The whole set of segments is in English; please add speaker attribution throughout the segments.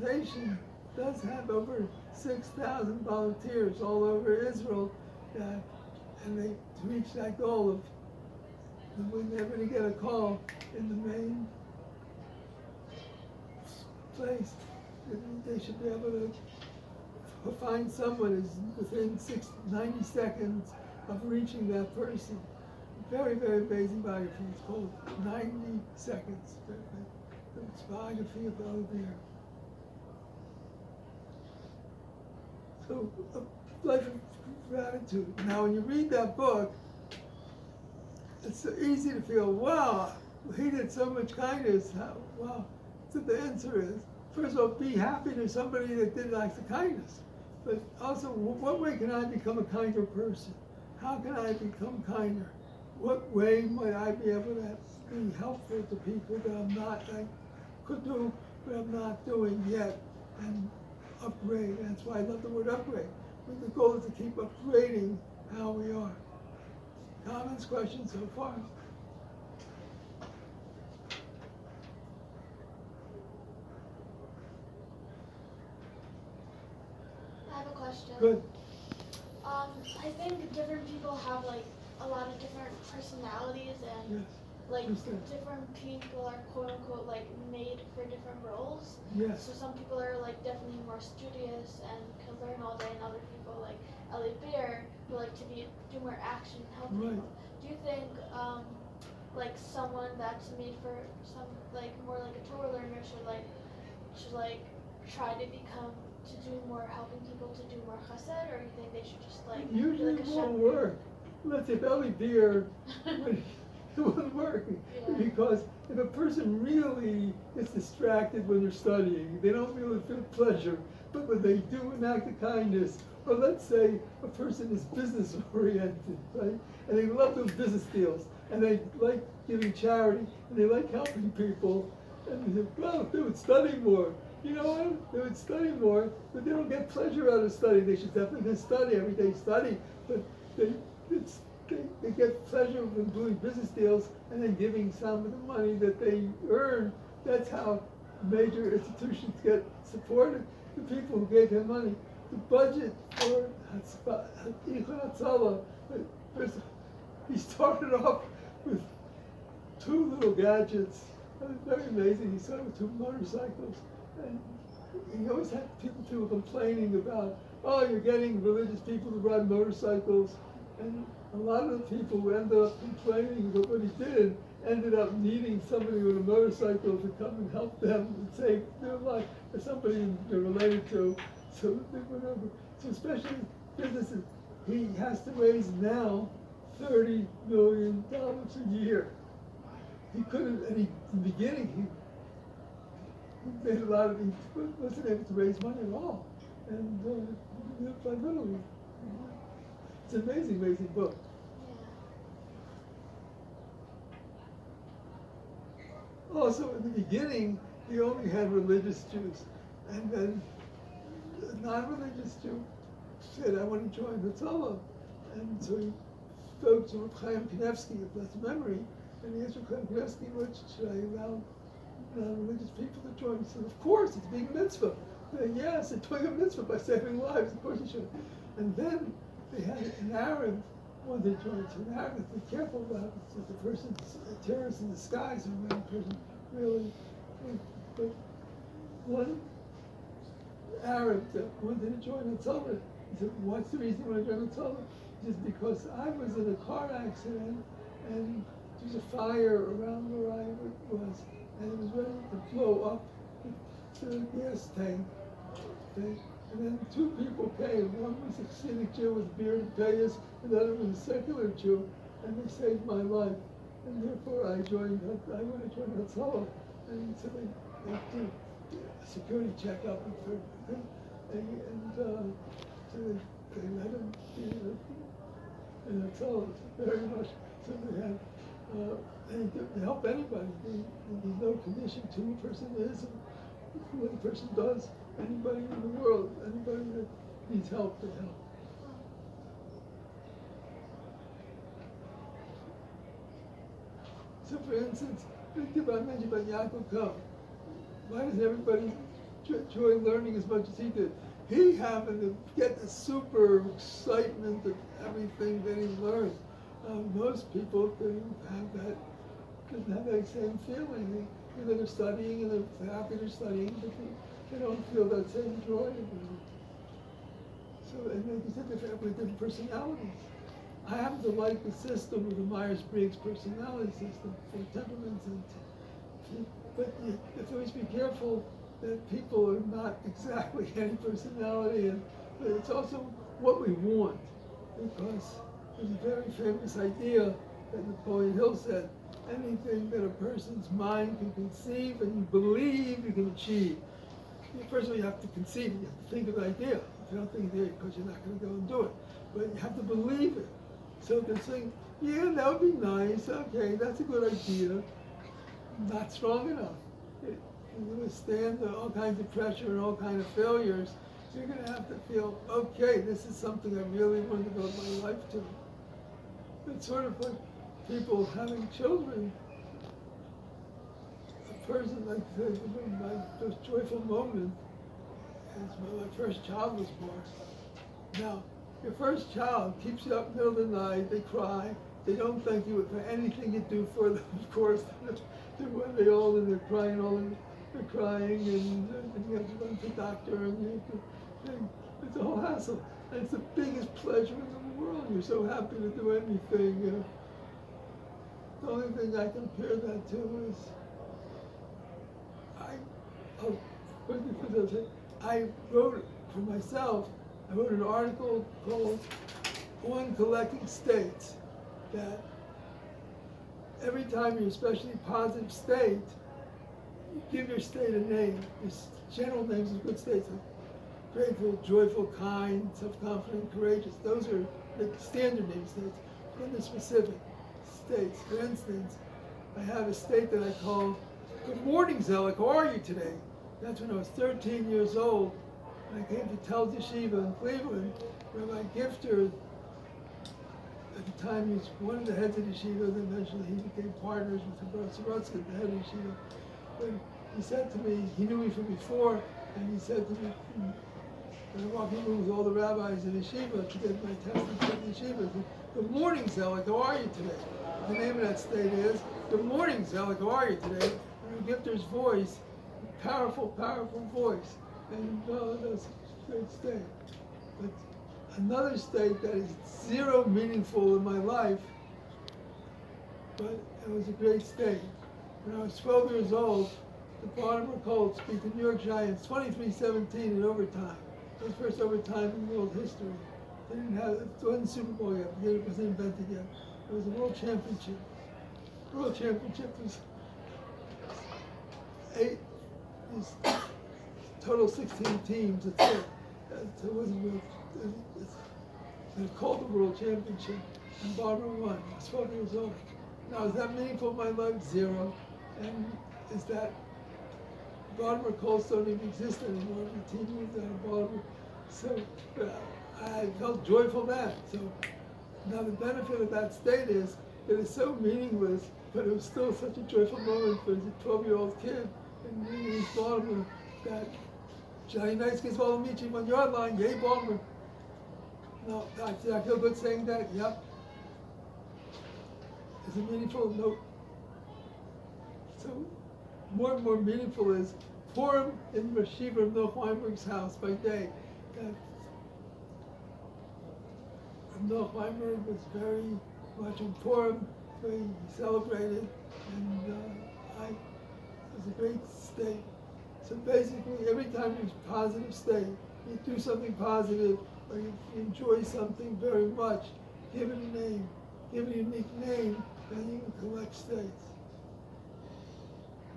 Speaker 1: organization does have over 6,000 volunteers all over Israel, and they to reach that goal of whenever they get a call in the main place, they should be able to find someone who's within 90 seconds of reaching that person. Very, very amazing biography. It's called 90 Seconds. It's biography of Olivier. So, a life of gratitude. Now, when you read that book, it's so easy to feel, wow, he did so much kindness. Wow. So the answer is, first of all, be happy to somebody that did acts of kindness. But also, what way can I become a kinder person? How can I become kinder? What way might I be able to be helpful to people that I'm not, I could do, but I'm not doing yet, and upgrade. That's why I love the word upgrade. But the goal is to keep upgrading how we are. Comments, questions so far?
Speaker 2: I have a question.
Speaker 1: Good.
Speaker 2: I think different people have like a lot of different personalities and
Speaker 1: Yes.
Speaker 2: like
Speaker 1: Understand.
Speaker 2: different people are quote unquote like made for different roles.
Speaker 1: Yes.
Speaker 2: So some people are like definitely more studious and can learn all day, and other people like Ellie Bear who like to do more action and help
Speaker 1: Right.
Speaker 2: people. Do you think like someone that's made for some like more like a Torah learner should try to become to do more helping people to do more chesed, or you think they should just like
Speaker 1: Usually
Speaker 2: be like
Speaker 1: it
Speaker 2: a
Speaker 1: won't
Speaker 2: chef?
Speaker 1: work. Let's say belly beer, it won't work.
Speaker 2: Yeah.
Speaker 1: Because if a person really is distracted when they're studying, they don't really feel pleasure. But when they do an act of kindness, or let's say a person is business oriented, right? And they love those business deals, and they like giving charity, and they like helping people, and they say, well, if they would study more. You know what? They would study more, but they don't get pleasure out of studying. They should definitely study, every day study, but they get pleasure from doing business deals and then giving some of the money that they earn. That's how major institutions get supported. The people who gave him money. The budget for Ichon Hatzalah, he started off with 2 little gadgets. It was very amazing. He started with 2 motorcycles. And he always had people complaining about, oh, you're getting religious people to ride motorcycles. And a lot of the people who ended up complaining about what he did ended up needing somebody with a motorcycle to come and help them and save their life, or somebody they're related to. So whatever. So especially businesses, he has to raise now $30 million a year. He couldn't, in the beginning, he made a lot of, he wasn't able to raise money at all. And by literally. It's an amazing, amazing book.
Speaker 2: Yeah.
Speaker 1: Also, in the beginning, he only had religious Jews. And then a non-religious Jew said, I want to join the Torah. And so he spoke to Chaim Kanevsky of blessed memory, and he asked Chaim Kanevsky, what should I allow non-religious people to join? He said, of course, it's being a mitzvah. And yes, it's doing a mitzvah by saving lives, of course you should. And then they had an Arab wanted to join. So an Arab has to be careful about it. So the person's a terrorist in disguise, or when the person really, but one Arab that wanted to join the Torah, he said, what's the reason you want to join the Torah? He said, because I was in a car accident and there was a fire around where I was, and it was ready to blow up the gas tank. Okay? And then 2 people came. One was a Hasidic Jew with bearded payas, and the other was a secular Jew, and they saved my life. And therefore I want to join Hatzalah. And so they did a security checkup for him, and so they let him be in Hatzalah very much. So they had, they help anybody. There's no condition to who a person is, and what a person does. Anybody in the world, anybody that needs help, they help. So for instance, think about, I mentioned about Yaakov Cohen. Why does everybody enjoy learning as much as he did. He happened to get the super excitement of everything that he learned. Most people didn't have that same feeling. They're studying and they're happy they're studying, but they don't feel that same joy about it. So, and like you said, with different personalities. I happen to like the system of the Myers-Briggs personality system for temperaments, but you have to always be careful that people are not exactly any personality, and but it's also what we want, because there's a very famous idea that Napoleon Hill said: anything that a person's mind can conceive and you believe you can achieve. First of all, you have to conceive it, you have to think of the idea. If you don't think of it, because you're not going to go and do it. But you have to believe it. So they're saying, yeah, that would be nice, okay, that's a good idea. Not strong enough. You withstand all kinds of pressure and all kinds of failures. You're going to have to feel, okay, this is something I really want to devote my life to. It's sort of like people having children. A person, like my most joyful moment is when my first child was born. Now, your first child keeps you up in the middle of the night, they cry, they don't thank you for anything you do for them, of course. They're all and they're crying, they're crying, and you have to run to the doctor, and it's a whole hassle. And it's the biggest pleasure in the world. You're so happy to do anything. The only thing I compare that to is, I wrote for myself, I wrote an article called On Collecting States, that every time you're especially positive state, you give your state a name. There's general names of good states, like grateful, joyful, kind, self-confident, courageous. Those are the standard name states. Then the specific states. For instance, I have a state that I call, good morning, Zelig, how are you today? That's when I was 13 years old. And I came to Tel Yeshiva in Cleveland, where my gifter, at the time he was one of the heads of the yeshiva, then eventually he became partners with Sorotsky, the head of the yeshiva. But he said to me, he knew me from before, and he said to me, when I walked in the room with all the rabbis in the yeshiva to get my testing for the yeshiva, he said, good morning, Zelig, how are you today? The name of that state is, good morning, Zelig, how are you today? And the gifter's voice, powerful, powerful voice. And that's a great state. But another state that is zero meaningful in my life, but it was a great state. When I was 12 years old, the Baltimore Colts beat the New York Giants 23-17 in overtime. It was the first overtime in world history. They didn't have, it wasn't Super Bowl yet, it wasn't invented yet. It was a world championship. The world championship was total 16 teams, that's it. So it wasn't real, they called the world championship, and Baltimore won. I was 12 years old. Now, is that meaningful in my life? Zero. And is that Baltimore Colts don't even exist anymore? The team moved out of Baltimore. So I felt joyful then. So now the benefit of that state is that it's so meaningless, but it was still such a joyful moment for a 12-year-old kid in East Baltimore that Johnny Nice gets all meet you 1 yard line, yay Baltimore. No, I feel good saying that, yep. Is it meaningful? Nope. So more and more meaningful is Purim in Yeshiva of Noach Weinberg's house by day. Noach Weinberg was very much in Purim, very celebrated, and it was a great state. So basically, every time you're in a positive state, you do something positive, or you enjoy something very much, give it a name, give it a unique name, and you can collect states.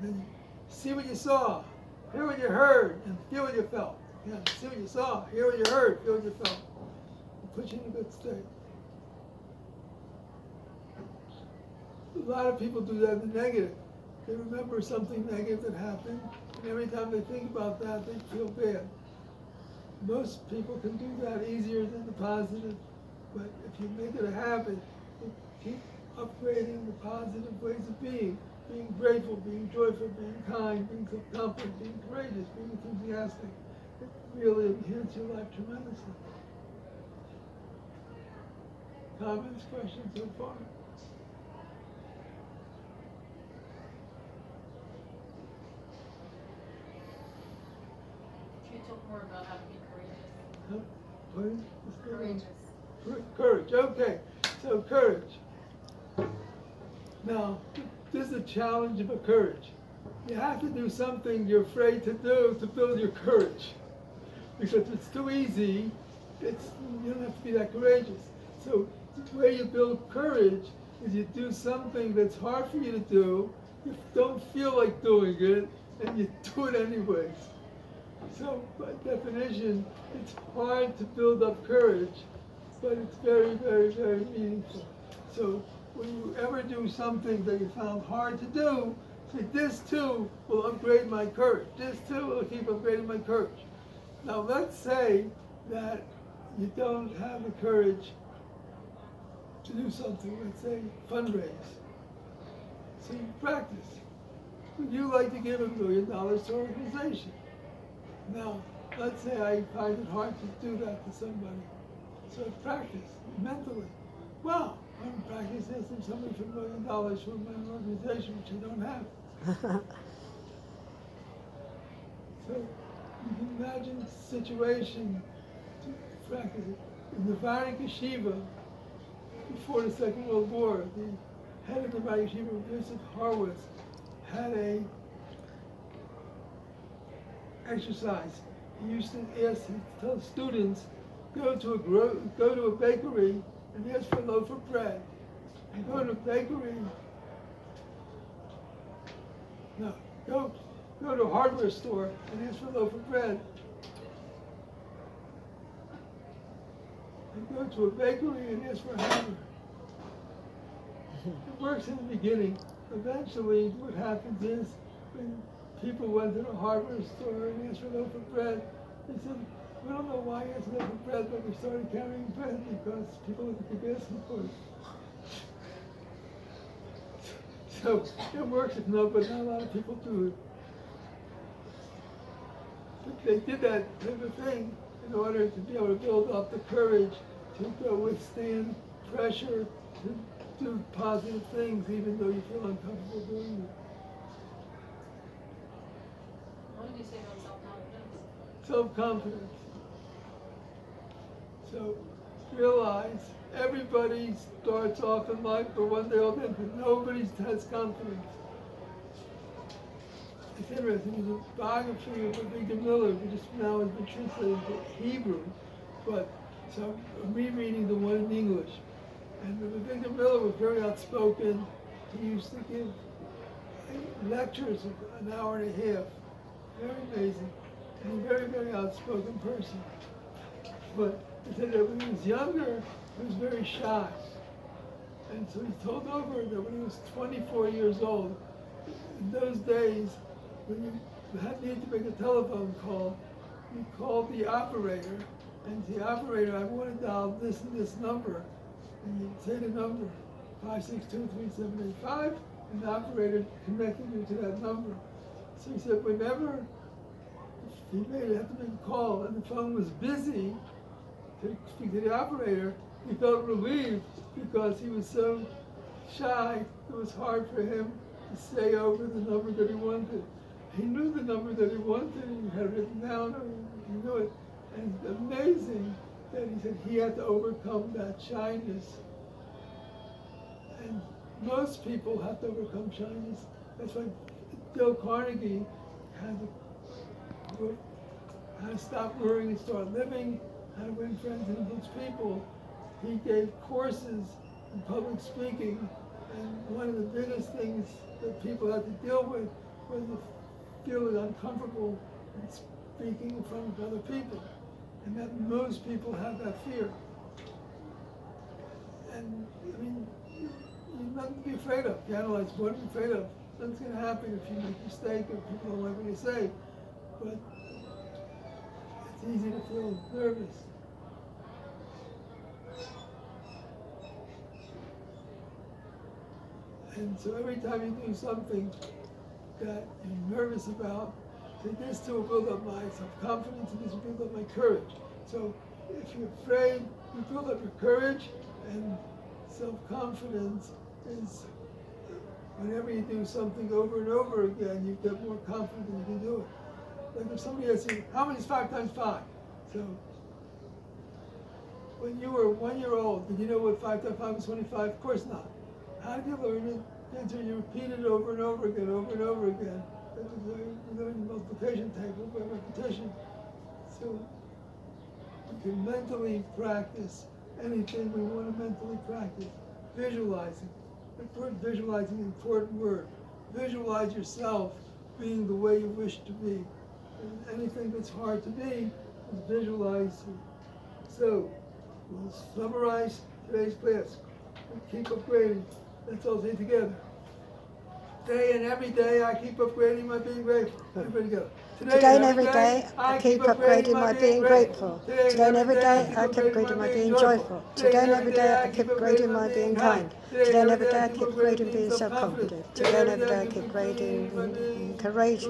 Speaker 1: Then you see what you saw, hear what you heard, and feel what you felt. Yeah, see what you saw, hear what you heard, feel what you felt. It puts you in a good state. A lot of people do that in the negative. They remember something negative that happened, and every time they think about that, they feel bad. Most people can do that easier than the positive, but if you make it a habit, you keep upgrading the positive ways of being, being grateful, being joyful, being kind, being self-confident, being courageous, being enthusiastic. It really enhances your life tremendously. Comments, questions so far?
Speaker 3: Can you talk more about how to be courageous?
Speaker 1: Huh? Pardon? Just go on.
Speaker 3: Courageous.
Speaker 1: Courage, okay. So courage. Now, this is a challenge of a courage. You have to do something you're afraid to do to build your courage. Because if it's too easy, you don't have to be that courageous. So the way you build courage is you do something that's hard for you to do, you don't feel like doing it, and you do it anyways. So by definition, it's hard to build up courage, but it's very, very, very meaningful. So when you ever do something that you found hard to do, say, this too will upgrade my courage. This too will keep upgrading my courage. Now let's say that you don't have the courage to do something, let's say fundraise. So you practice. Would you like to give $1 million to an organization? Now, let's say I find it hard to do that to somebody. So I practice mentally. Wow, I'm practicing asking somebody for $1 million for my organization, which I don't have. So you can imagine the situation to practice it. In the Varnik Yeshiva, before the Second World War, the head of the Varnik Yeshiva, Yosef Horowitz, had a exercise. He used to tell students, go to a bakery and ask for a loaf of bread. And go to a bakery. No, go to a hardware store and ask for a loaf of bread. And go to a bakery and ask for a hammer. It works in the beginning. Eventually, what happens is, when people went to the hardware store and asked for a loaf of bread, they said, we don't know why you asked for a loaf of bread, but we started carrying bread because people would keep asking for it. So it works if but not a lot of people do it. But they did that type of thing in order to be able to build up the courage to withstand pressure, to do positive things even though you feel uncomfortable doing it.
Speaker 3: What did you say about self-confidence?
Speaker 1: Self-confidence. So realize everybody starts off in life, but one day all into nobody has confidence. It's interesting, there's a biography of Avigdor Miller, which now has been translated into Hebrew, but so I'm rereading the one in English. And Avigdor Miller was very outspoken. He used to give lectures of an hour and a half. Very amazing. And a very, very outspoken person. But he said that when he was younger, he was very shy. And so he told over that when he was 24 years old, in those days, when you needed to make a telephone call, you called the operator, and the operator, I want to dial this and this number. And you say the number, 5623785, and the operator connected you to that number. So he said whenever he had to make a call and the phone was busy to speak to the operator, he felt relieved because he was so shy, it was hard for him to say over the number that he wanted. He knew the number that he wanted, he had it written down, or he knew it. And it's amazing that he said he had to overcome that shyness. And most people have to overcome shyness. That's why Dale Carnegie had the book, How to Stop Worrying and Start Living, How to Win Friends and Influence People. He gave courses in public speaking, and one of the biggest things that people had to deal with was the feeling uncomfortable in speaking in front of other people. And that most people have that fear. And I mean, you're nothing to be afraid of. You analyze what are you afraid of? Nothing's going to happen if you make a mistake or people don't like what you say. But it's easy to feel nervous. And so every time you do something that you're nervous about, say, this too will build up my self-confidence and this will build up my courage. So if you're afraid, you build up your courage, and self-confidence is whenever you do something over and over again, you get more confident you can do it. Like if somebody asks you, how many is 5 times 5? So when you were 1 year old, did you know what 5 times 5 is 25? Of course not. How did you learn it? Until you repeat it over and over again, over and over again. That was you learn the multiplication table by repetition. So we can mentally practice anything we want to mentally practice. Visualizing. The word visualizing is an important word. Visualize yourself being the way you wish to be. And anything that's hard to be is visualize. So we'll summarize today's class. We keep upgrading. Let's all say together. Day and every day I keep upgrading my being grateful. Everybody go.
Speaker 4: Today and every day I keep upgrading my being grateful. Today and every day I keep upgrading my being joyful. Today and every day I keep upgrading my being kind. Today and every day I keep upgrading being self-confident. Today and every day I keep upgrading courageous.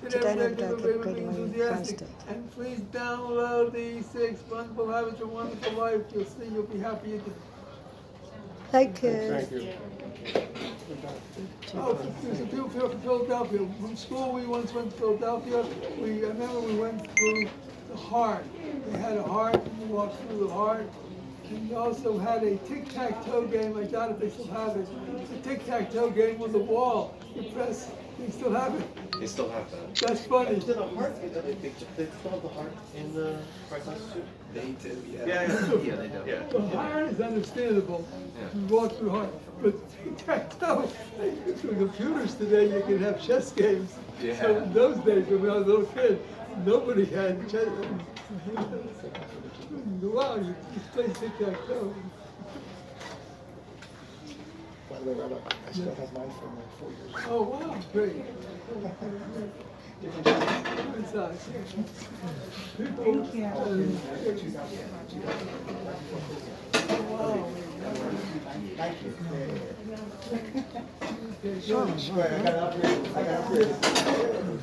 Speaker 4: Today and every day I keep upgrading my being fantastic.
Speaker 1: And please download these 6 wonderful habits for a wonderful life. You'll see you'll be happy you did.
Speaker 4: Thank you.
Speaker 5: Thank you.
Speaker 1: Oh, there's a people from Philadelphia. From school, we once went to Philadelphia. I remember we went through the heart. They had a heart, and we walked through the heart. And we also had a tic-tac-toe game. I doubt if they still have it. The tic-tac-toe game was a wall. You press, they still have it.
Speaker 5: They still have that.
Speaker 1: That's funny.
Speaker 5: Did the heart? They still have the heart in the heart too?
Speaker 6: They do, yeah.
Speaker 5: Yeah,
Speaker 6: they do.
Speaker 5: Yeah.
Speaker 1: The heart is understandable.
Speaker 6: Yeah.
Speaker 1: You walk through heart. But tic-tac-toe, through computers today, you can have chess games.
Speaker 6: Yeah.
Speaker 1: So in those days, when I was a little kid, nobody had chess. Wow, you play tic-tac-toe.
Speaker 7: By the way, Rabbi, I still have mine from like 4 years ago.
Speaker 1: Oh, wow, great. Good size. People, wow.
Speaker 7: Thank you.
Speaker 1: Okay,
Speaker 4: Sure.
Speaker 1: good.
Speaker 7: I got upgraded.